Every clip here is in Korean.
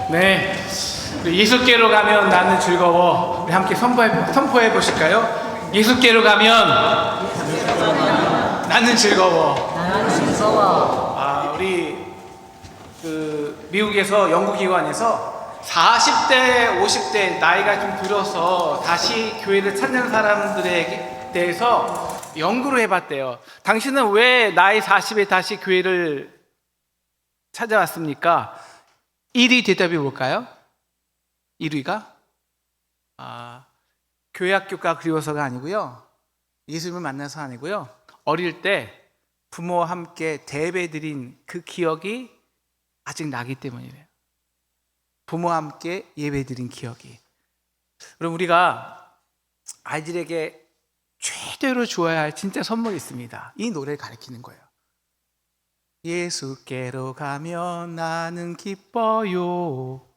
네, 우리 예수께로 가면 나는 즐거워. 우리 함께 선포해 보실까요? 예수께로 가면 나는 즐거워. 우리 미국에서 연구기관에서 40대, 50대 나이가 좀 들어서 다시 교회를 찾는 사람들에 대해서 연구를 해봤대요. 당신은 왜 나이 40에 다시 교회를 찾아왔습니까? 1위 대답이 뭘까요? 1위가 교회 학교가 그리워서가 아니고요, 예수님을 만나서 아니고요, 어릴 때 부모와 함께 대배 드린 그 기억이 아직 나기 때문이래요. 부모와 함께 예배 드린 기억이. 그럼 우리가 아이들에게 최대로 주어야 할 진짜 선물이 있습니다. 이 노래를 가르치는 거예요. 예수께로 가면 나는 기뻐요.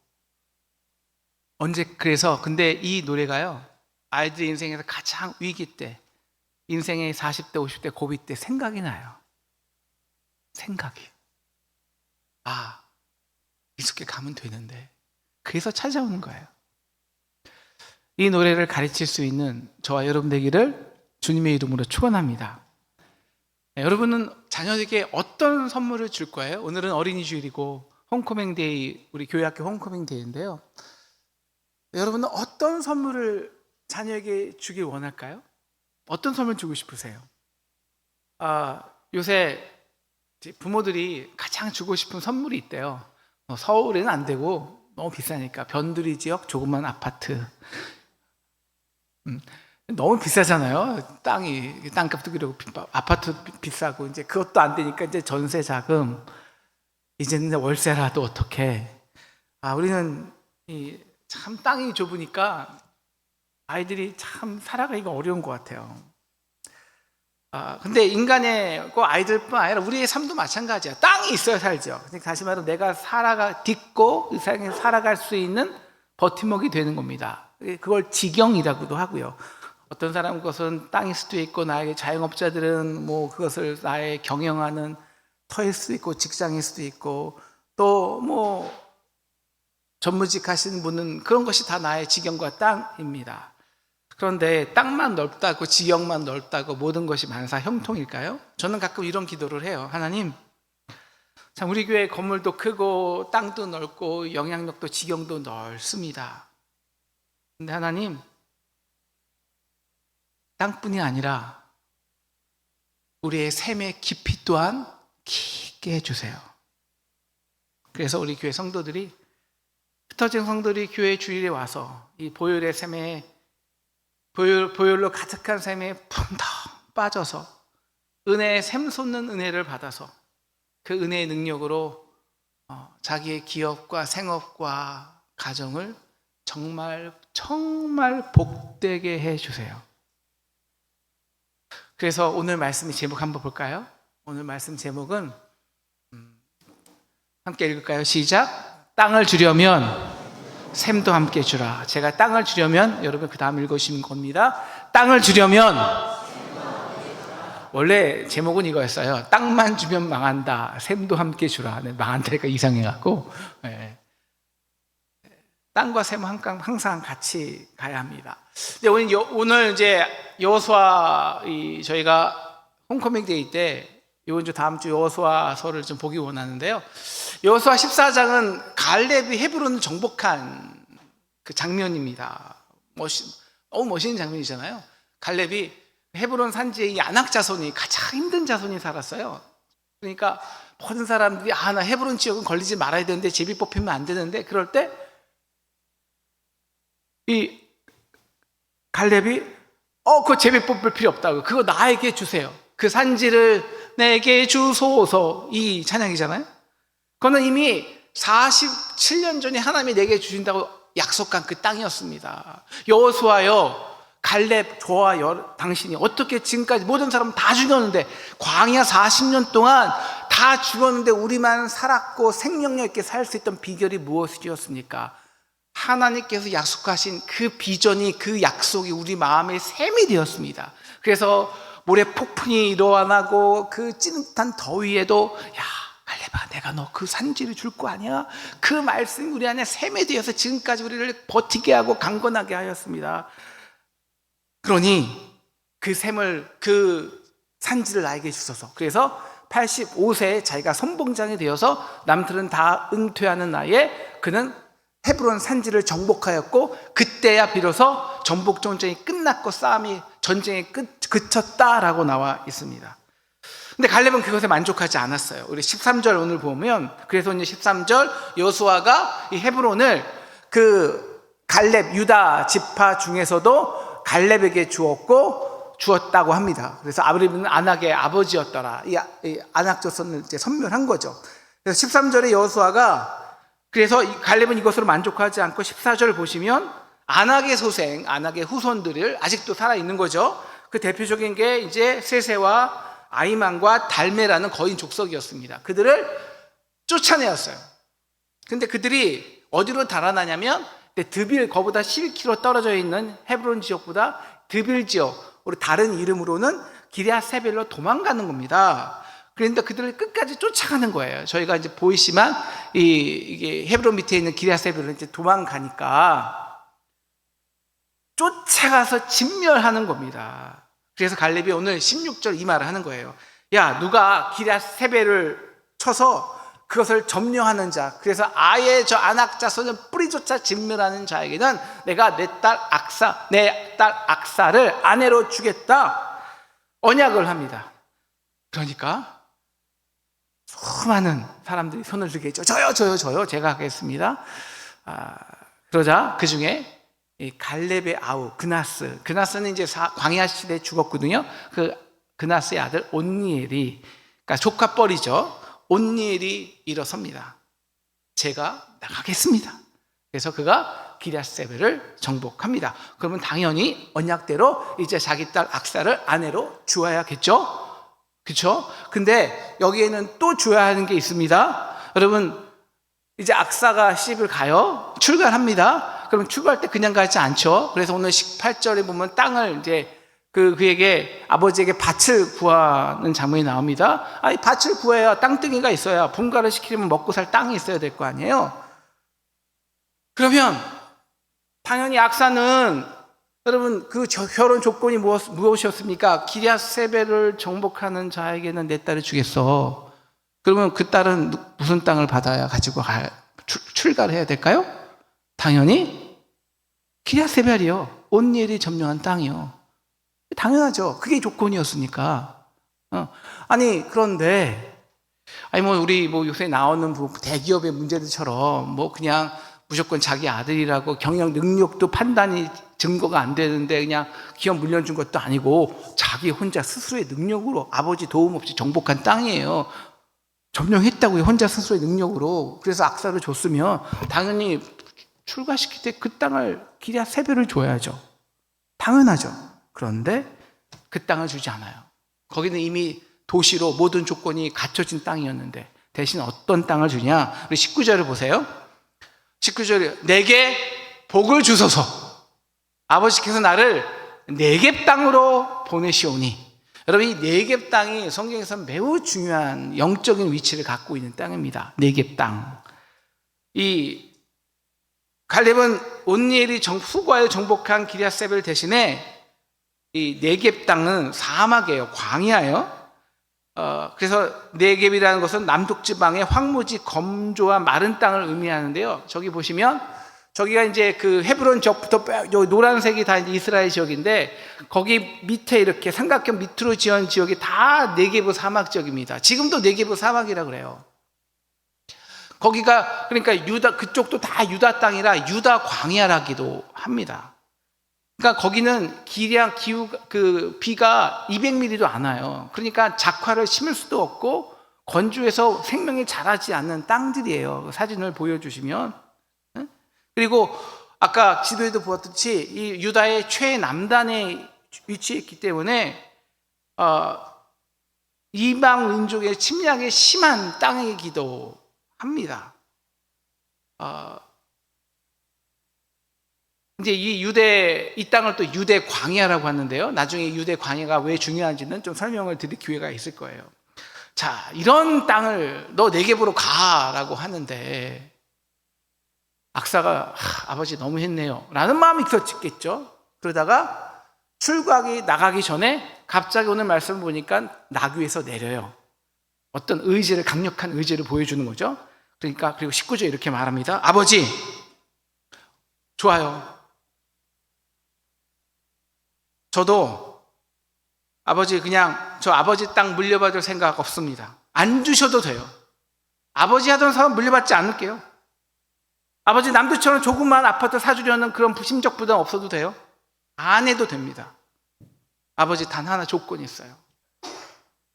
그래서 근데 이 노래가요, 아이들 인생에서 가장 위기 때, 인생의 40대 50대 고비 때 생각이 나요. 생각이 예수께 가면 되는데. 그래서 찾아오는 거예요. 이 노래를 가르칠 수 있는 저와 여러분 되기를 주님의 이름으로 축원합니다. 여러분은 자녀에게 어떤 선물을 줄 거예요? 오늘은 어린이 주일이고 홈커밍 데이, 우리 교회학교 홈커밍 데이인데요, 여러분은 어떤 선물을 자녀에게 주길 원할까요? 어떤 선물 주고 싶으세요? 요새 부모들이 가장 주고 싶은 선물이 있대요. 서울에는 안 되고 너무 비싸니까 변두리 지역 조그만 아파트. 너무 비싸잖아요. 땅값도 그렇고 아파트 비싸고, 이제 그것도 안 되니까 이제 전세 자금, 이제는 월세라도 어떻게. 우리는 참 땅이 좁으니까 아이들이 참 살아가기가 어려운 것 같아요. 근데 인간의 아이들뿐 아니라 우리의 삶도 마찬가지야. 땅이 있어야 살죠. 다시 말해서 내가 딛고 이 세상에 살아갈 수 있는 버팀목이 되는 겁니다. 그걸 직영이라고도 하고요. 어떤 사람은 그것은 땅일 수도 있고, 나에게 자영업자들은 그것을 나의 경영하는 터일 수도 있고, 직장일 수도 있고, 또 전무직 하시는 분은 그런 것이 다 나의 직영과 땅입니다. 그런데 땅만 넓다고, 지역만 넓다고 모든 것이 만사 형통일까요? 저는 가끔 이런 기도를 해요. 하나님, 참 우리 교회 건물도 크고 땅도 넓고 영향력도 지경도 넓습니다. 근데 하나님, 땅뿐이 아니라 우리의 삶의 깊이 또한 깊게 해주세요. 그래서 우리 교회 성도들이, 흩어진 성도들이 교회 주일에 와서 이 보혈의 삶에, 보혈로 가득한 삶에 펑덩 빠져서 은혜의 샘솟는 은혜를 받아서 그 은혜의 능력으로 자기의 기업과 생업과 가정을 정말 복되게 해주세요. 그래서 오늘 말씀의 제목 한번 볼까요? 오늘 말씀 제목은 함께 읽을까요? 시작. 땅을 주려면 샘도 함께 주라. 제가 땅을 주려면, 여러분 그 다음 읽으시는 겁니다. 땅을 주려면, 원래 제목은 이거였어요. 땅만 주면 망한다, 샘도 함께 주라. 망한다니까 이상해갖고, 땅과 샘은 항상 같이 가야 합니다. 근데 오늘 이제 여호수아, 저희가 홈커밍 데이 때 이번 주 다음 주 여호수아서를 좀 보기 원하는데요, 여호수아 14장은 갈렙이 헤브론을 정복한 그 장면입니다. 너무 멋있는 장면이잖아요. 갈렙이 헤브론 산지에 이 아낙 자손이 가장 힘든 자손이 살았어요. 그러니까 모든 사람들이 나 헤브론 지역은 걸리지 말아야 되는데, 제비 뽑히면 안 되는데, 그럴 때 이 갈렙이 그거 제비 뽑을 필요 없다고, 그거 나에게 주세요, 그 산지를 내게 주소서, 이 찬양이잖아요. 그거는 이미 47년 전에 하나님이 내게 주신다고 약속한 그 땅이었습니다. 여호수아여, 갈렙, 저와 당신이 어떻게 지금까지 모든 사람 다 죽였는데, 광야 40년 동안 다 죽었는데 우리만 살았고 생명력 있게 살 수 있던 비결이 무엇이었습니까? 하나님께서 약속하신 그 비전이, 그 약속이 우리 마음에 샘이 되었습니다. 그래서 모래 폭풍이 일어나고 그 찌릿한 더위에도, 야 갈렙아, 갈렙아, 내가 너 그 산지를 줄 거 아니야? 그 말씀이 우리 안에 샘에 되어서 지금까지 우리를 버티게 하고 강건하게 하였습니다. 그러니 그 샘을, 그 산지를 나에게 주소서. 그래서 85세에 자기가 선봉장이 되어서 남들은 다 은퇴하는 나이에 그는 헤브론 산지를 정복하였고, 그때야 비로소 정복 전쟁이 끝났고 전쟁이 그쳤다라고 나와 있습니다. 근데 갈렙은 그것에 만족하지 않았어요. 우리 13절 오늘 보면, 그래서 이제 13절 여호수아가 이 헤브론을 그 갈렙 유다 지파 중에서도 갈렙에게 주었다고 합니다. 그래서 아브라함은 안악의 아버지였더라. 이 안악 조선을 이제 선멸한 거죠. 그래서 13절에 여호수아가, 그래서 갈렙은 이것으로 만족하지 않고 14절 보시면 안악의 소생, 안악의 후손들을 아직도 살아 있는 거죠. 그 대표적인 게 이제 세세와 아이만과 달메라는 거인 족속이었습니다. 그들을 쫓아내었어요. 근데 그들이 어디로 달아나냐면 드빌, 거보다 11km 떨어져 있는 헤브론 지역보다 드빌 지역으로, 다른 이름으로는 기럇세벨로 도망가는 겁니다. 그런데 그들을 끝까지 쫓아가는 거예요. 저희가 이제 보이지만 이게 헤브론 밑에 있는 기럇세벨로 이제 도망가니까 쫓아가서 진멸하는 겁니다. 그래서 갈렙이 오늘 16절 이 말을 하는 거예요. 야, 누가 기럇세벨을 쳐서 그것을 점령하는 자, 그래서 아예 저 안악 자손을 뿌리조차 진멸하는 자에게는 내가 내 딸 악사를 아내로 주겠다, 언약을 합니다. 그러니까 수많은 사람들이 손을 들겠죠. 저요 제가 하겠습니다. 그러자 그 중에 이 갈렙의 아우 그나스는 이제 광야 시대에 죽었거든요. 그 그나스의 아들 온니엘이, 그러니까 조카뻘이죠. 온니엘이 일어섭니다. 제가 나가겠습니다. 그래서 그가 기럇세벨을 정복합니다. 그러면 당연히 언약대로 이제 자기 딸 악사를 아내로 주어야겠죠. 그렇죠? 근데 여기에는 또 줘야 하는 게 있습니다. 여러분, 이제 악사가 시집을 가요. 출가합니다. 그럼 출가할 때 그냥 가지 않죠. 그래서 오늘 18절에 보면 땅을 이제 그에게, 아버지에게 밭을 구하는 장면이 나옵니다. 아니, 밭을 구해야 땅덩이가 있어야, 분가를 시키려면 먹고 살 땅이 있어야 될 거 아니에요. 그러면 당연히 악사는, 여러분, 그 결혼 조건이 무엇이었습니까? 기럇세벨을 정복하는 자에게는 내 딸을 주겠어. 그러면 그 딸은 무슨 땅을 받아야 가지고 출가를 해야 될까요? 당연히 기럇세벨이요. 온니엘이 점령한 땅이요. 당연하죠. 그게 조건이었으니까. 아니, 그런데, 우리 요새 나오는 대기업의 문제들처럼 그냥 무조건 자기 아들이라고 경영 능력도 판단이 증거가 안 되는데 그냥 기업 물려준 것도 아니고 자기 혼자 스스로의 능력으로, 아버지 도움 없이 정복한 땅이에요. 점령했다고요, 혼자 스스로의 능력으로. 그래서 악사를 줬으면 당연히 출가시킬 때 그 땅을 기럇세벨을 줘야죠. 당연하죠. 그런데 그 땅을 주지 않아요. 거기는 이미 도시로 모든 조건이 갖춰진 땅이었는데 대신 어떤 땅을 주냐? 우리 19절을 보세요. 19절에 내게 복을 주소서. 아버지께서 나를 네겝 땅으로 보내시오니. 여러분, 이 네겝 땅이 성경에서 매우 중요한 영적인 위치를 갖고 있는 땅입니다. 네겝 땅. 이 갈렙은 온니엘이 후과에 정복한 기럇세벨 대신에 이 네겝 땅은 사막이에요. 광야예요. 그래서 네겝이라는 것은 남쪽 지방의 황무지, 검조와 마른 땅을 의미하는데요. 저기 보시면 저기가 이제 그 헤브론 지역부터 노란색이 다 이제 이스라엘 지역인데, 거기 밑에 이렇게 삼각형 밑으로 지은 지역이 다 네겝 사막 지역입니다. 지금도 네겝 사막이라 그래요. 거기가 그러니까 그쪽도 다 유다 땅이라 유다 광야라기도 합니다. 그러니까 거기는 비가 200mm도 안 와요. 그러니까 작화를 심을 수도 없고 건조해서 생명이 자라지 않는 땅들이에요. 사진을 보여주시면. 그리고 아까 지도에도 보았듯이 이 유다의 최남단에 위치해 있기 때문에 이방 민족의 침략이 심한 땅이기도 합니다. 이제 이 땅을 또 유대 광야라고 하는데요. 나중에 유대 광야가 왜 중요한지는 좀 설명을 드릴 기회가 있을 거예요. 자, 이런 땅을 너 네겝으로 가라고 하는데 악사가 아버지 너무했네요 라는 마음이 있었겠죠. 그러다가 출구하기 나가기 전에 갑자기 오늘 말씀을 보니까 나귀에서 내려요. 어떤 의지를, 강력한 의지를 보여주는 거죠. 그러니까 그리고 19절 이렇게 말합니다. 아버지, 좋아요. 저도 아버지 그냥 저 아버지 땅 물려받을 생각 없습니다. 안 주셔도 돼요. 아버지 하던 사람 물려받지 않을게요. 아버지 남들처럼 조그만 아파트 사주려는 그런 심적 부담 없어도 돼요. 안 해도 됩니다. 아버지 단 하나 조건이 있어요.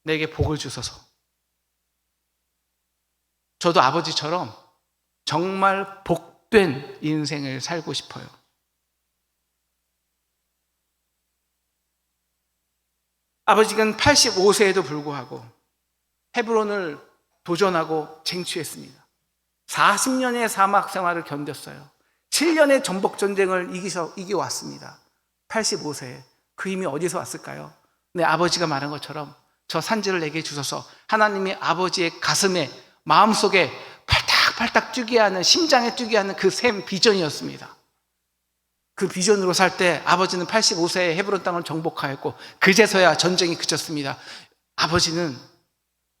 내게 복을 주소서. 저도 아버지처럼 정말 복된 인생을 살고 싶어요. 아버지는 85세에도 불구하고 헤브론을 도전하고 쟁취했습니다. 40년의 사막 생활을 견뎠어요. 7년의 전복 전쟁을 이겨왔습니다. 85세에 그 힘이 어디서 왔을까요? 네, 아버지가 말한 것처럼 저 산지를 내게 주소서. 하나님이 아버지의 가슴에, 마음속에 팔딱팔딱 뛰게 하는, 심장에 뛰게 하는 그 샘 비전이었습니다. 그 비전으로 살 때 아버지는 85세에 헤브론 땅을 정복하였고 그제서야 전쟁이 그쳤습니다. 아버지는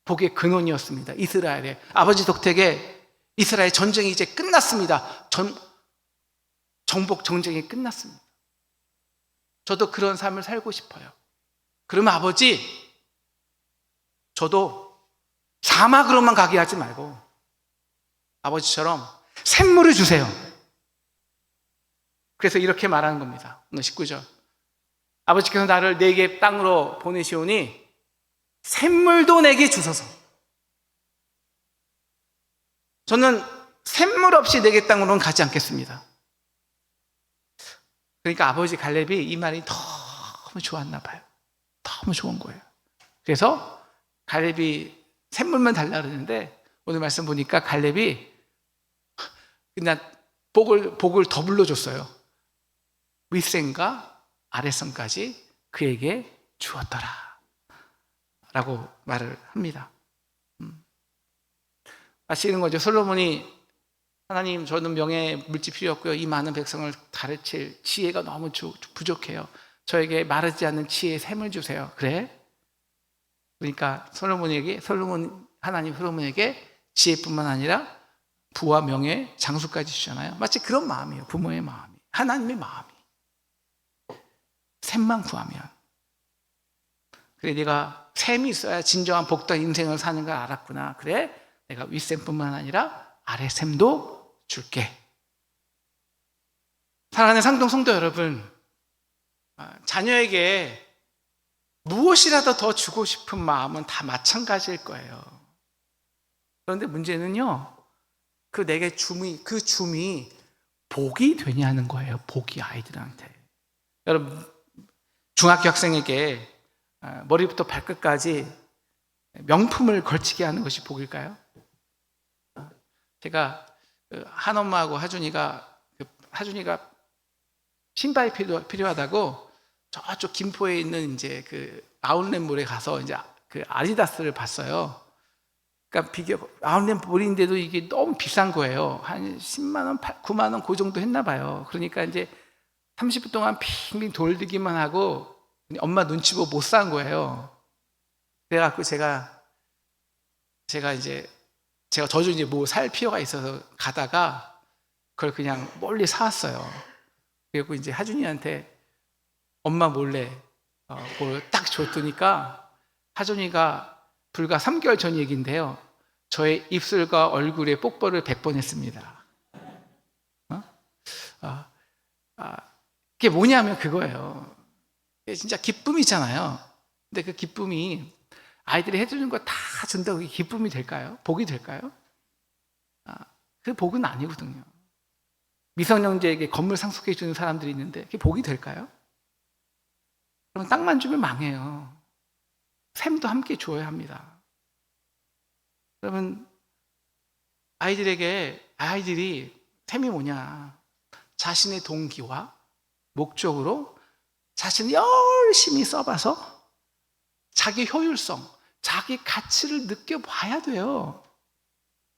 복의 근원이었습니다. 이스라엘의 아버지 덕택에 이스라엘 전쟁이 이제 끝났습니다. 정복 전쟁이 끝났습니다. 저도 그런 삶을 살고 싶어요. 그러면 아버지, 저도 사막으로만 가게 하지 말고 아버지처럼 샘물을 주세요. 그래서 이렇게 말하는 겁니다. 오늘 19절. 아버지께서 나를 네겝 땅으로 보내시오니 샘물도 내게 주소서. 저는 샘물 없이 네겝 땅으로는 가지 않겠습니다. 그러니까 아버지 갈렙이 이 말이 너무 좋았나 봐요. 너무 좋은 거예요. 그래서 갈렙이 샘물만 달라 그러는데 오늘 말씀 보니까 갈렙이 그냥 복을 더블로 줬어요. 윗샘과 아랫샘까지 그에게 주었더라 라고 말을 합니다. 아시는 거죠? 솔로몬이 하나님, 저는 명예 물질 필요 없고요. 이 많은 백성을 가르칠 지혜가 너무 부족해요. 저에게 마르지 않는 지혜의 샘을 주세요. 그래? 그러니까 하나님 솔로몬에게 지혜뿐만 아니라 부와 명예, 장수까지 주잖아요. 마치 그런 마음이에요. 부모의 마음이, 하나님의 마음이. 샘만 구하면. 그래, 네가 샘이 있어야 진정한 복된 인생을 사는 걸 알았구나. 그래, 내가 윗샘뿐만 아니라 아랫샘도 줄게. 사랑하는 상동 성도 여러분, 자녀에게 무엇이라도 더 주고 싶은 마음은 다 마찬가지일 거예요. 그런데 문제는요, 내게 그 줌이 복이 되냐는 거예요. 복이 아이들한테. 여러분, 중학교 학생에게 머리부터 발끝까지 명품을 걸치게 하는 것이 복일까요? 제가 한엄마하고 하준이가 신발이 필요하다고 저쪽 김포에 있는 이제 그 아웃렛몰에 가서 이제 그 아디다스를 봤어요. 그러니까 아웃렛몰인데도 이게 너무 비싼 거예요. 한 10만 원, 9만 원 그 정도 했나 봐요. 그러니까 이제 30분 동안 빙빙 돌리기만 하고 엄마 눈치 보고 못 산 거예요. 그래갖고 제가 저도 이제 뭐 살 필요가 있어서 가다가 그걸 그냥 멀리 사왔어요. 그리고 이제 하준이한테 엄마 몰래 그걸 딱 줬더니까 하준이가 불과 3개월 전 얘기인데요. 저의 입술과 얼굴에 뽁뽁이를 100번 했습니다. 그게 뭐냐면 그거예요. 진짜 기쁨이잖아요. 근데 그 기쁨이 아이들이 해주는 거 다 준다고 그게 기쁨이 될까요? 복이 될까요? 그 복은 아니거든요. 미성년자에게 건물 상속해 주는 사람들이 있는데 그게 복이 될까요? 그러면 땅만 주면 망해요. 샘도 함께 줘야 합니다. 그러면 아이들이 샘이 뭐냐? 자신의 동기와 목적으로 자신이 열심히 써봐서 자기 효율성, 자기 가치를 느껴봐야 돼요.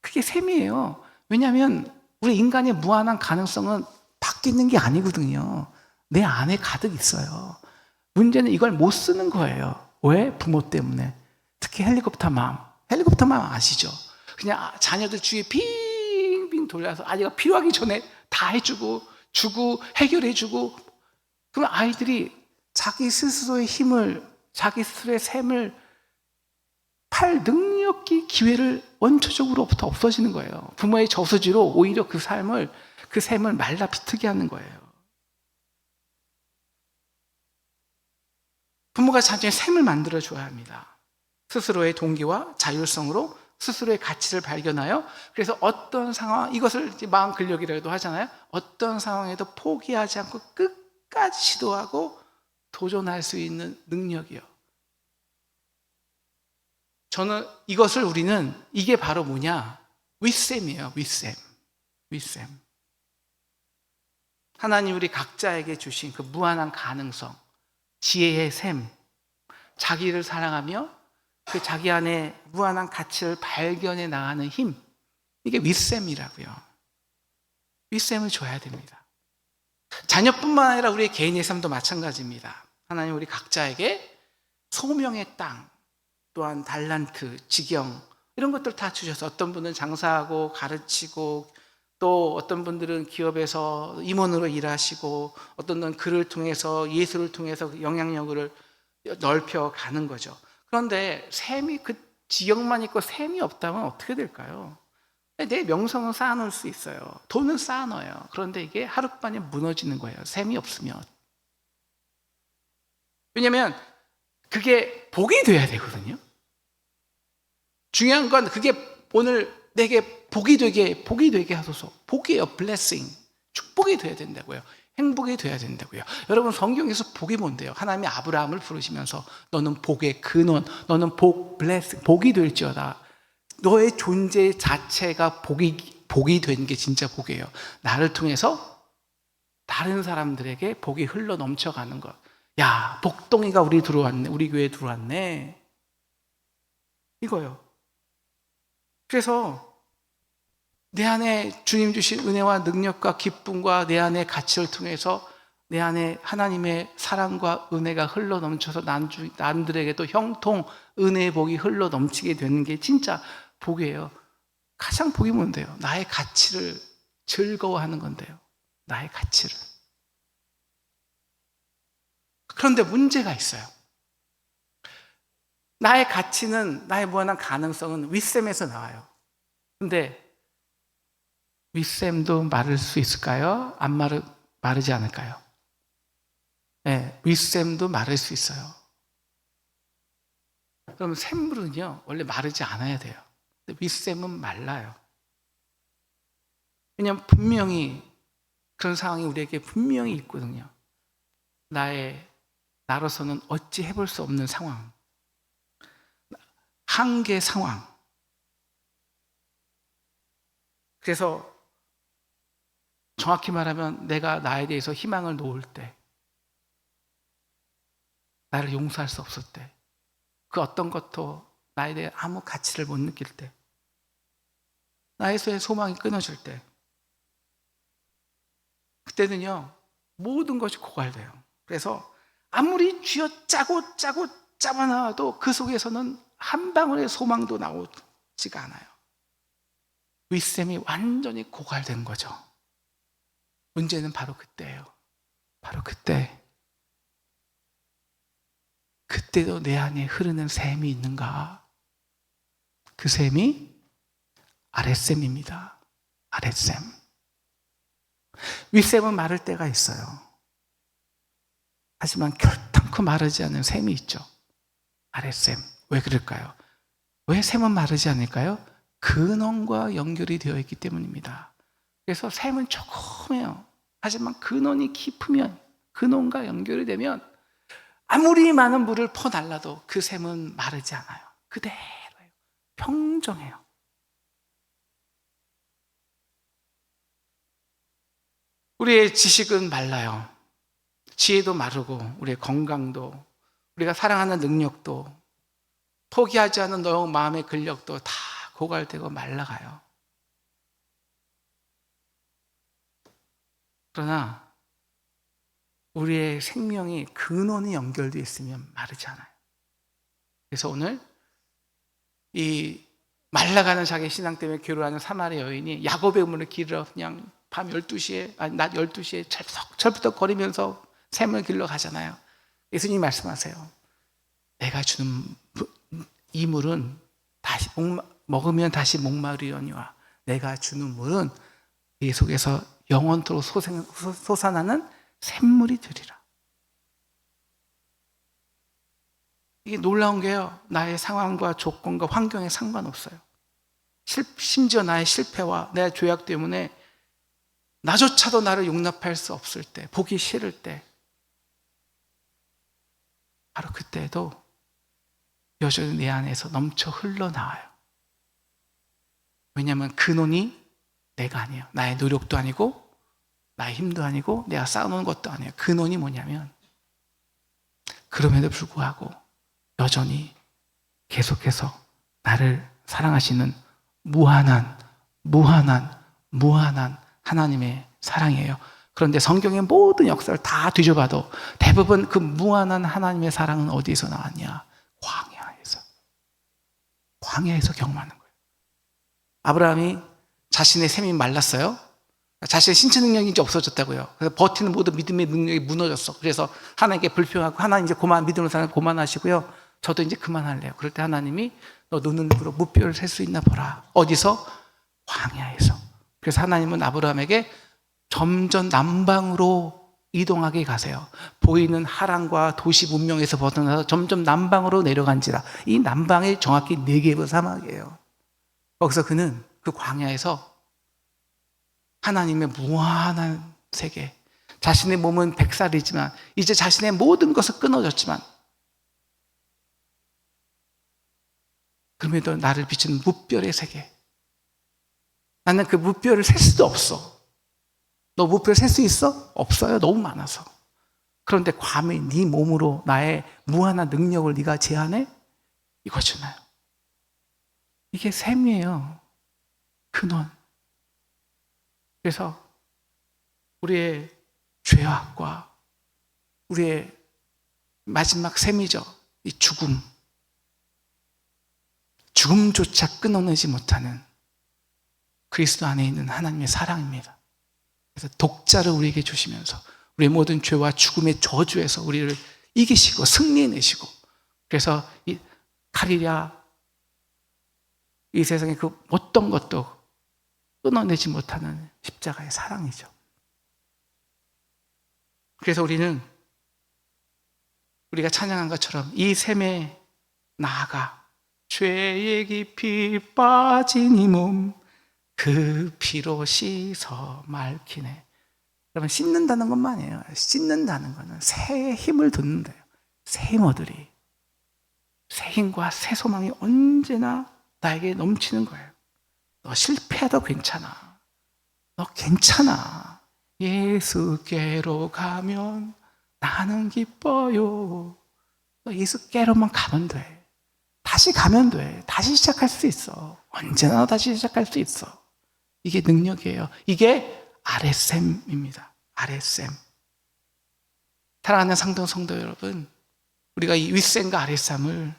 그게 셈이에요. 왜냐하면 우리 인간의 무한한 가능성은 밖에 있는 게 아니거든요. 내 안에 가득 있어요. 문제는 이걸 못 쓰는 거예요. 왜? 부모 때문에. 특히 헬리콥터 맘. 헬리콥터 맘 아시죠? 그냥 자녀들 주위에 빙빙 돌려서 아이가 필요하기 전에 다 해주고 주고 해결해주고, 그럼 아이들이 자기 스스로의 힘을, 자기 스스로의 셈을 팔 능력이, 기회를 원초적으로부터 없어지는 거예요. 부모의 저수지로 오히려 그 셈을 말라 비틀게 하는 거예요. 부모가 자녀의 셈을 만들어줘야 합니다. 스스로의 동기와 자율성으로 스스로의 가치를 발견하여, 그래서 어떤 상황, 이것을 마음 근력이라고도 하잖아요. 어떤 상황에도 포기하지 않고 끝까지 시도하고 도전할 수 있는 능력이요. 저는 이것을 우리는, 이게 바로 뭐냐? 윗셈이에요. 윗셈. 하나님 우리 각자에게 주신 그 무한한 가능성, 지혜의 셈, 자기를 사랑하며 그 자기 안에 무한한 가치를 발견해 나가는 힘, 이게 윗셈이라고요. 윗셈을 줘야 됩니다. 자녀뿐만 아니라 우리의 개인의 삶도 마찬가지입니다. 하나님 우리 각자에게 소명의 땅, 또한 달란트, 직영, 이런 것들 다 주셔서, 어떤 분은 장사하고 가르치고, 또 어떤 분들은 기업에서 임원으로 일하시고, 어떤 분은 글을 통해서, 예술을 통해서 영향력을 넓혀 가는 거죠. 그런데 셈이, 그 지역만 있고 셈이 없다면 어떻게 될까요? 내 명성은 쌓아놓을 수 있어요. 돈은 쌓아놓아요. 그런데 이게 하룻밤에 무너지는 거예요. 셈이 없으면. 왜냐하면 그게 복이 돼야 되거든요. 중요한 건 그게 오늘 내게 복이 되게 하소서. 복이에요. blessing. 축복이 돼야 된다고요. 행복이 돼야 된다고요. 여러분, 성경에서 복이 뭔데요? 하나님이 아브라함을 부르시면서 너는 복의 근원, 너는 blessing, 복이 될지어다. 너의 존재 자체가 복이 된 게 진짜 복이에요. 나를 통해서 다른 사람들에게 복이 흘러 넘쳐가는 것. 야, 복덩이가 우리 교회에 들어왔네. 이거요. 그래서 내 안에 주님 주신 은혜와 능력과 기쁨과 내 안의 가치를 통해서 내 안에 하나님의 사랑과 은혜가 흘러 넘쳐서 남들에게도 형통, 은혜의 복이 흘러 넘치게 되는 게 진짜 복이에요. 가장 복이 뭔데요? 나의 가치를 즐거워하는 건데요. 나의 가치를. 그런데 문제가 있어요. 나의 가치는, 나의 무한한 가능성은 윗셈에서 나와요. 근데 윗셈도 마를 수 있을까요? 안 마르지 않을까요? 네, 윗셈도 마를 수 있어요. 그럼 샘물은요, 원래 마르지 않아야 돼요. 근데 윗셈은 말라요. 왜냐하면 분명히 그런 상황이 우리에게 분명히 있거든요. 나로서는 어찌 해볼 수 없는 상황, 한계 상황. 그래서 정확히 말하면 내가 나에 대해서 희망을 놓을 때, 나를 용서할 수 없을 때, 그 어떤 것도 나에 대해 아무 가치를 못 느낄 때, 나에서의 소망이 끊어질 때, 그때는요 모든 것이 고갈돼요. 그래서 아무리 쥐어짜고 짜고 그 속에서는 한 방울의 소망도 나오지가 않아요. 윗셈이 완전히 고갈된 거죠. 문제는 바로 그때예요. 바로 그때도 내 안에 흐르는 셈이 있는가? 그 셈이 아랫셈입니다. 아랫셈. 윗셈은 마를 때가 있어요. 하지만 결단코 마르지 않는 셈이 있죠. 아랫셈. 왜 그럴까요? 왜 셈은 마르지 않을까요? 근원과 연결이 되어 있기 때문입니다. 그래서 셈은 조금해요. 하지만 근원이 깊으면, 근원과 연결이 되면 아무리 많은 물을 퍼날라도 그 셈은 마르지 않아요. 그대로예요. 평정해요. 우리의 지식은 말라요. 지혜도 마르고, 우리의 건강도, 우리가 사랑하는 능력도, 포기하지 않은 너 마음의 근력도 다 고갈되고 말라가요. 그러나 우리의 생명이 근원이 연결되어 있으면 마르지 않아요. 그래서 오늘 이 말라가는 자기 신앙 때문에 괴로워하는 사마리아 여인이 야곱의 우물을 길러 그냥 밤 12시에, 아니 낮 12시에 철부덕 거리면서 샘을 길러 가잖아요. 예수님이 말씀하세요. 내가 주는 이 물은 다시 먹으면 다시 목마르려니와 내가 주는 물은 이 속에서 영원토록 솟아나는 샘물이 되리라. 이게 놀라운 게요, 나의 상황과 조건과 환경에 상관없어요. 심지어 나의 실패와 내 죄악 때문에 나조차도 나를 용납할 수 없을 때, 보기 싫을 때, 바로 그때에도 여전히 내 안에서 넘쳐 흘러나와요. 왜냐하면 근원이 내가 아니에요. 나의 노력도 아니고 나의 힘도 아니고 내가 쌓아놓은 것도 아니에요. 근원이 뭐냐면, 그럼에도 불구하고 여전히 계속해서 나를 사랑하시는 무한한 하나님의 사랑이에요. 그런데 성경의 모든 역사를 다 뒤져봐도 대부분 그 무한한 하나님의 사랑은 어디서 나왔냐? 광야에서 경험하는 거예요. 아브라함이 자신의 샘이 말랐어요. 자신의 신체 능력이 이제 없어졌다고요. 그래서 버티는 모든 믿음의 능력이 무너졌어. 그래서 하나님께 불평하고, 하나님 이제 믿음으로 사는 그만하시고요, 저도 이제 그만할래요. 그럴 때 하나님이 너 눈으로 무뼈를 셀 수 있나 보라. 어디서? 광야에서. 그래서 하나님은 아브라함에게 점점 남방으로 이동하게 가세요. 보이는 하란과 도시 문명에서 벗어나서 점점 남방으로 내려간지라. 이 남방이 정확히 네게브 사막이에요. 거기서 그는 그 광야에서 하나님의 무한한 세계, 자신의 몸은 100살이지만 이제 자신의 모든 것을 끊어졌지만 그럼에도 나를 비추는 무별의 세계, 나는 그 무별을 셀 수도 없어. 너 무별 셀 수 있어? 없어요. 너무 많아서. 그런데 감히 네 몸으로 나의 무한한 능력을 네가 제한해? 이거잖아요. 이게 셈이에요. 근원. 그래서 우리의 죄악과 우리의 마지막 셈이죠. 이 죽음조차 끊어내지 못하는 그리스도 안에 있는 하나님의 사랑입니다. 그래서 독자를 우리에게 주시면서 우리의 모든 죄와 죽음의 저주에서 우리를 이기시고 승리해내시고, 그래서 이 칼이랴 이 세상의 그 어떤 것도 끊어내지 못하는 십자가의 사랑이죠. 그래서 우리는 우리가 찬양한 것처럼 이 샘에 나아가 죄에 깊이 빠진 이 몸 그 피로 씻어 맑히네. 여러분, 씻는다는 것만 아니에요. 씻는다는 것은 새 힘을 돋는다요. 새 힘어들이, 새 힘과 새 소망이 언제나 나에게 넘치는 거예요. 너 실패해도 괜찮아. 너 괜찮아. 예수께로 가면 나는 기뻐요. 너 예수께로만 가면 돼. 다시 가면 돼. 다시 시작할 수 있어. 언제나 다시 시작할 수 있어. 이게 능력이에요. 이게 RSM입니다. RSM. 사랑하는 성도 여러분, 우리가 이 윗셈과 RSM을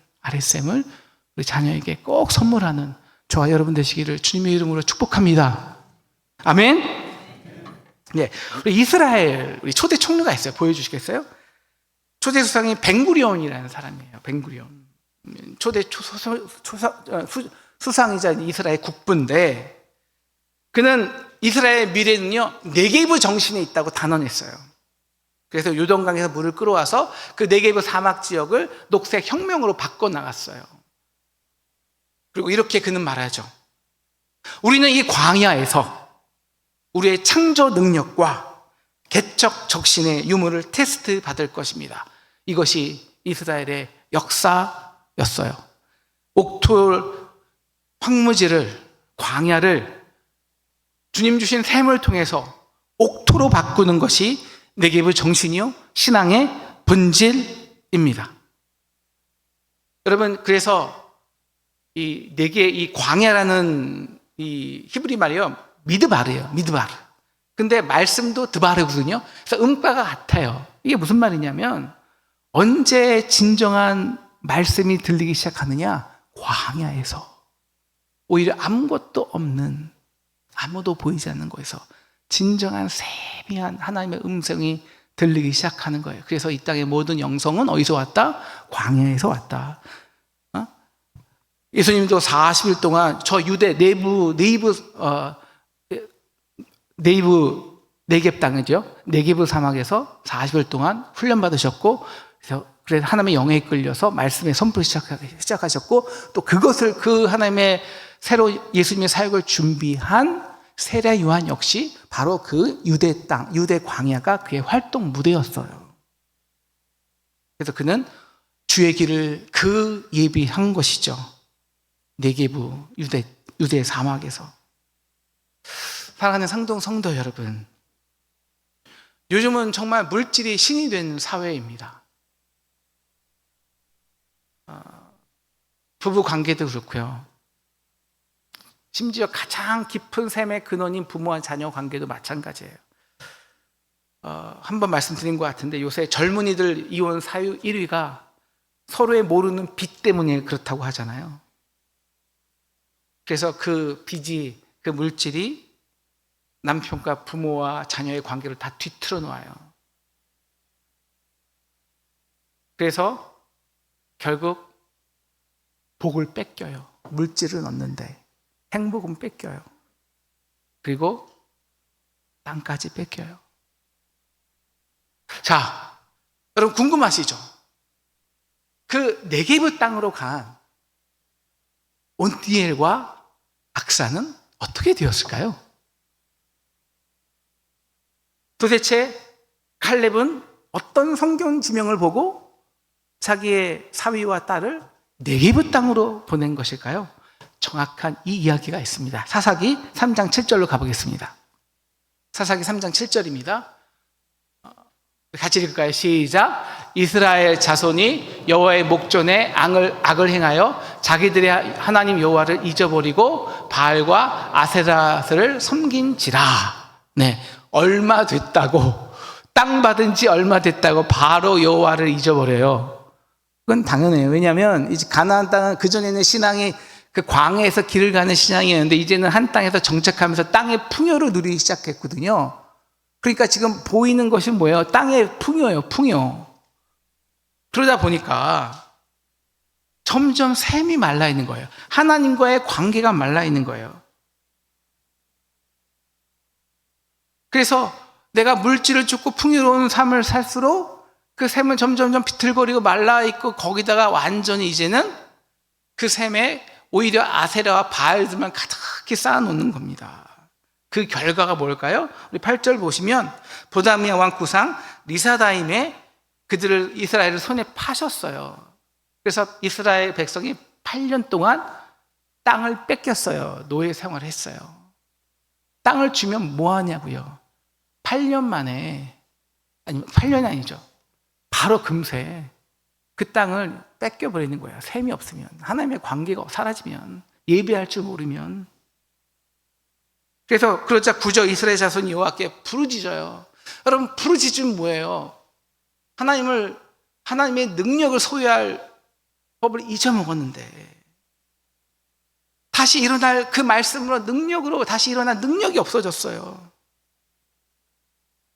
우리 자녀에게 꼭 선물하는 저와 여러분 되시기를 주님의 이름으로 축복합니다. 아멘. 네, 우리 이스라엘 우리 초대 총리가 있어요. 보여주시겠어요? 초대 수상이 벵구리온이라는 사람이에요. 벵구리온. 초대 수상이자 이스라엘 국부인데, 그는 이스라엘 미래는요 네게브 정신에 있다고 단언했어요. 그래서 요단강에서 물을 끌어와서 그 네게브 사막 지역을 녹색 혁명으로 바꿔 나갔어요. 그리고 이렇게 그는 말하죠. 우리는 이 광야에서 우리의 창조 능력과 개척 적신의 유무를 테스트 받을 것입니다. 이것이 이스라엘의 역사였어요. 옥토 황무지를, 광야를 주님 주신 샘을 통해서 옥토로 바꾸는 것이 네게브 정신이요 신앙의 본질입니다. 여러분, 그래서 이 이 광야라는 이 히브리 말이요, 미드바르예요. 미드바르. 근데 말씀도 드바르거든요. 그래서 음가가 같아요. 이게 무슨 말이냐면, 언제 진정한 말씀이 들리기 시작하느냐? 광야에서. 오히려 아무것도 없는, 아무도 보이지 않는 곳에서 진정한 세미한 하나님의 음성이 들리기 시작하는 거예요. 그래서 이 땅의 모든 영성은 어디서 왔다? 광야에서 왔다. 예수님도 40일 동안 저 유대 네겝 땅이죠. 네겝 사막에서 40일 동안 훈련 받으셨고, 그래서 하나님의 영에 이끌려서 말씀의 선포를 시작하셨고, 또 그것을 그 하나님의 새로 예수님의 사역을 준비한 세례 요한 역시 바로 그 유대 땅, 유대 광야가 그의 활동 무대였어요. 그래서 그는 주의 길을 그 예비한 것이죠. 네겝 유대 사막에서. 사랑하는 상동 성도 여러분, 요즘은 정말 물질이 신이 된 사회입니다. 부부 관계도 그렇고요. 심지어 가장 깊은 셈의 근원인 부모와 자녀 관계도 마찬가지예요. 한번 말씀드린 것 같은데, 요새 젊은이들 이혼 사유 1위가 서로의 모르는 빚 때문에 그렇다고 하잖아요. 그래서 그 빚이, 그 물질이 남편과 부모와 자녀의 관계를 다 뒤틀어 놓아요. 그래서 결국 복을 뺏겨요. 물질은 얻는데 행복은 뺏겨요. 그리고 땅까지 뺏겨요. 자, 여러분 궁금하시죠? 그 네겝 땅으로 간 온니엘과 악사는 어떻게 되었을까요? 도대체 칼렙은 어떤 성경 지명을 보고 자기의 사위와 딸을 네겝 땅으로 보낸 것일까요? 정확한 이 이야기가 있습니다. 사사기 3장 7절로 가보겠습니다. 사사기 3장 7절입니다. 같이 읽을까요? 시작. 이스라엘 자손이 여호와의 목전에 악을 행하여 자기들의 하나님 여호와를 잊어버리고 바알과 아세라를 섬긴지라. 네, 얼마 됐다고, 땅 받은 지 얼마 됐다고 바로 여호와를 잊어버려요. 그건 당연해요. 왜냐하면 이제 가나안 땅은 그전에는 신앙이 그 광야에서 길을 가는 신앙이었는데, 이제는 한 땅에서 정착하면서 땅의 풍요를 누리기 시작했거든요. 그러니까 지금 보이는 것이 뭐예요? 땅의 풍요예요, 풍요. 그러다 보니까 점점 샘이 말라 있는 거예요. 하나님과의 관계가 말라 있는 거예요. 그래서 내가 물질을 쫓고 풍요로운 삶을 살수록 그 샘은 점점 비틀거리고 말라 있고, 거기다가 완전히 이제는 그 샘에 오히려 아세라와 바알들만 가득히 쌓아놓는 겁니다. 그 결과가 뭘까요? 우리 8절 보시면 보다미아 왕 구상 리사다임에 그들을 이스라엘을 손에 파셨어요. 그래서 이스라엘 백성이 8년 동안 땅을 뺏겼어요. 노예 생활을 했어요. 땅을 주면 뭐 하냐고요? 8년 만에, 아니 8년이 아니죠. 바로 금세 그 땅을 뺏겨버리는 거예요. 셈이 없으면, 하나님의 관계가 사라지면, 예배할 줄 모르면. 그래서 그러자 구저 이스라엘 자손이 여호와께 부르짖어요. 여러분, 부르짖으면 뭐예요? 하나님의 능력을 소유할 법을 잊어먹었는데, 다시 일어날 그 말씀으로 능력으로 다시 일어날 능력이 없어졌어요.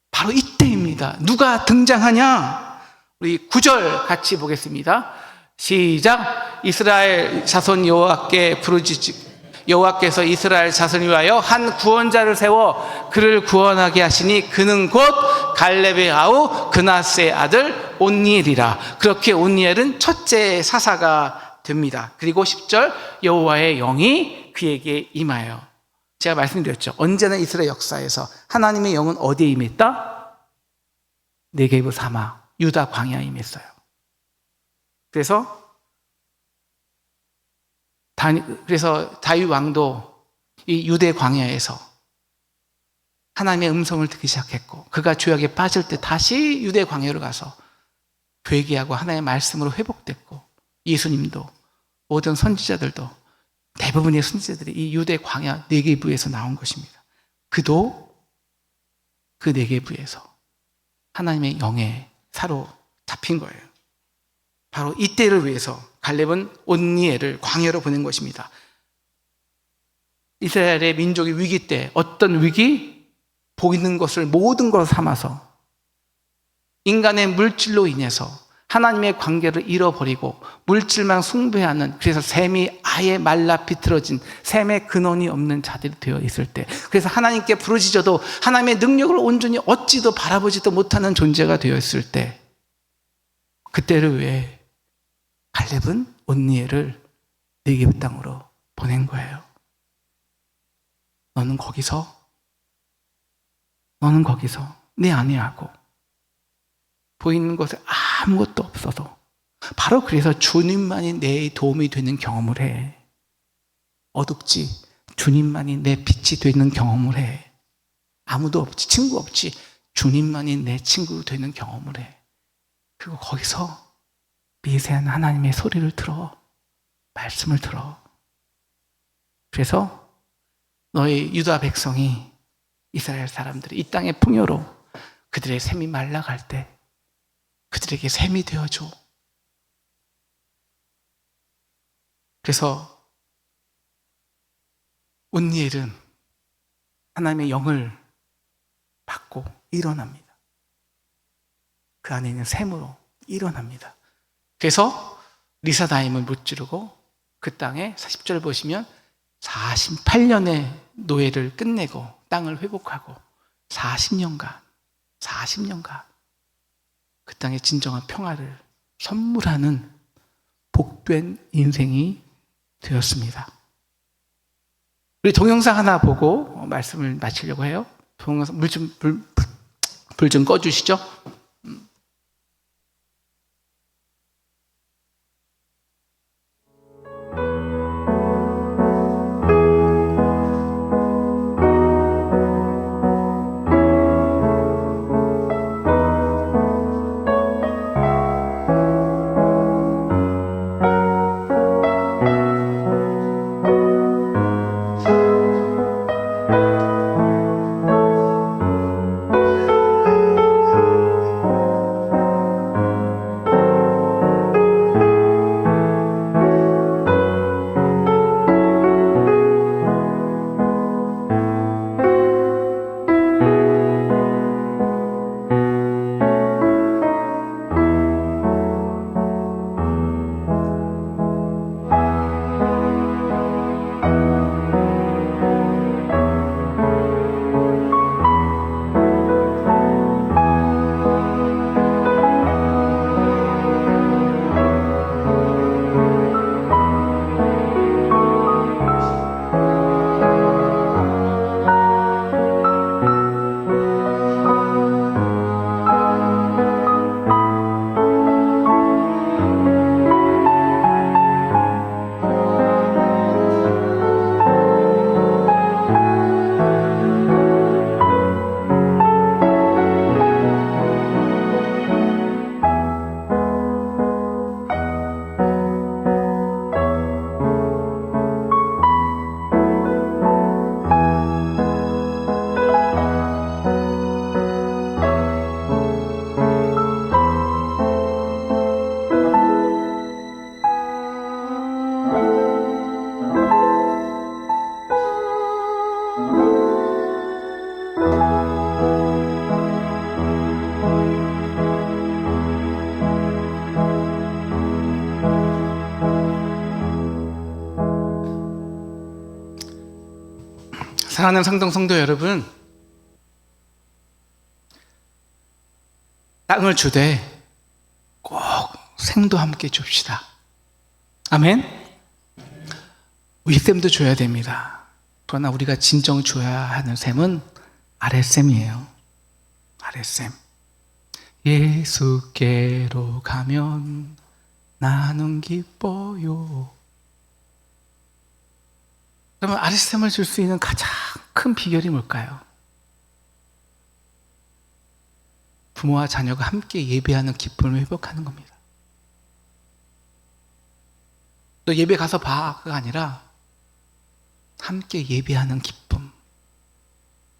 바로 이때입니다. 누가 등장하냐? 우리 9절 같이 보겠습니다. 시작. 이스라엘 자손 여호와께 여호와께서 이스라엘 자손을 위하여 한 구원자를 세워 그를 구원하게 하시니 그는 곧 갈렙의 아우 그나스의 아들 온니엘이라. 그렇게 온니엘은 첫째 사사가 됩니다. 그리고 10절 여호와의 영이 그에게 임하여. 제가 말씀드렸죠. 언제나 이스라엘 역사에서 하나님의 영은 어디에 임했다? 네겝 사막, 유다 광야에 임했어요. 그래서 다윗 왕도 이 유대 광야에서 하나님의 음성을 듣기 시작했고, 그가 죄악에 빠질 때 다시 유대 광야로 가서 회개하고 하나님의 말씀으로 회복됐고, 예수님도 모든 선지자들도 대부분의 선지자들이 이 유대 광야 네게부에서 나온 것입니다. 그도 그 네게부에서 하나님의 영에 사로잡힌 거예요. 바로 이때를 위해서 갈렙은 온니엘을 광야로 보낸 것입니다. 이스라엘의 민족의 위기 때 어떤 위기? 보이는 것을 모든 걸 삼아서 인간의 물질로 인해서 하나님의 관계를 잃어버리고 물질만 숭배하는, 그래서 샘이 아예 말라 비틀어진, 샘의 근원이 없는 자들이 되어 있을 때, 그래서 하나님께 부르짖어도 하나님의 능력을 온전히 얻지도 바라보지도 못하는 존재가 되어 있을 때, 그때를 위해 갈렙은 온니엘을 네게부 땅으로 보낸 거예요. 너는 거기서 내 아내하고 보이는 것에 아무것도 없어서, 바로 그래서 주님만이 내 도움이 되는 경험을 해. 어둡지? 주님만이 내 빛이 되는 경험을 해. 아무도 없지, 친구 없지? 주님만이 내 친구 되는 경험을 해. 그리고 거기서 미세한 하나님의 소리를 들어, 말씀을 들어. 그래서 너희 유다 백성이, 이스라엘 사람들이 이 땅의 풍요로 그들의 샘이 말라갈 때 그들에게 샘이 되어줘. 그래서 온니엘은 하나님의 영을 받고 일어납니다. 그 안에 있는 샘으로 일어납니다. 그래서 리사다임을 무찌르고 그 땅에 10절 보시면 48년의 노예를 끝내고 땅을 회복하고 40년간 그 땅에 진정한 평화를 선물하는 복된 인생이 되었습니다. 우리 동영상 하나 보고 말씀을 마치려고 해요. 동영상 불 좀 꺼주시죠. 사랑하는 상동 성도 여러분, 땅을 주되 꼭 샘도 함께 줍시다. 아멘. 윗샘도 줘야 됩니다. 그러나 우리가 진정 줘야 하는 샘은 아랫샘이에요. 아랫샘. 예수께로 가면 나는 기뻐요. 그러면 아랫샘을 줄 수 있는 가장 큰 비결이 뭘까요? 부모와 자녀가 함께 예배하는 기쁨을 회복하는 겁니다. 너 예배 가서 봐. 그거 아니라 함께 예배하는 기쁨.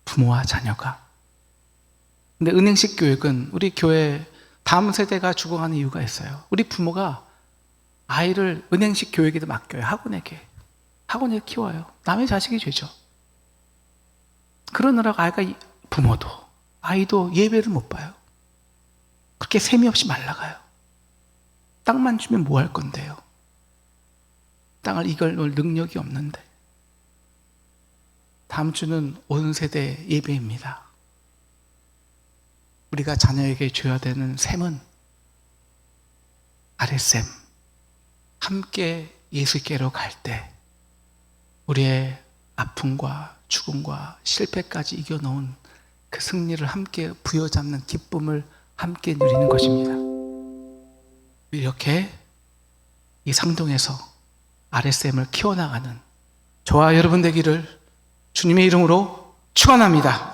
부모와 자녀가. 근데 은행식 교육은 우리 교회 다음 세대가 죽어가는 이유가 있어요. 우리 부모가 아이를 은행식 교육에도 맡겨요. 학원에 키워요. 남의 자식이 죄죠. 그러느라고 부모도 아이도 예배를 못 봐요. 그렇게 셈이 없이 말라가요. 땅만 주면 뭐 할 건데요? 땅을 이걸 놓을 능력이 없는데. 다음 주는 온 세대 예배입니다. 우리가 자녀에게 줘야 되는 셈은 아랫셈. 함께 예수께로 갈 때 우리의 아픔과 죽음과 실패까지 이겨놓은 그 승리를 함께 부여잡는 기쁨을 함께 누리는 것입니다. 이렇게 이 상동에서 아랫셈을 키워나가는 저와 여러분 되기를 주님의 이름으로 축원합니다.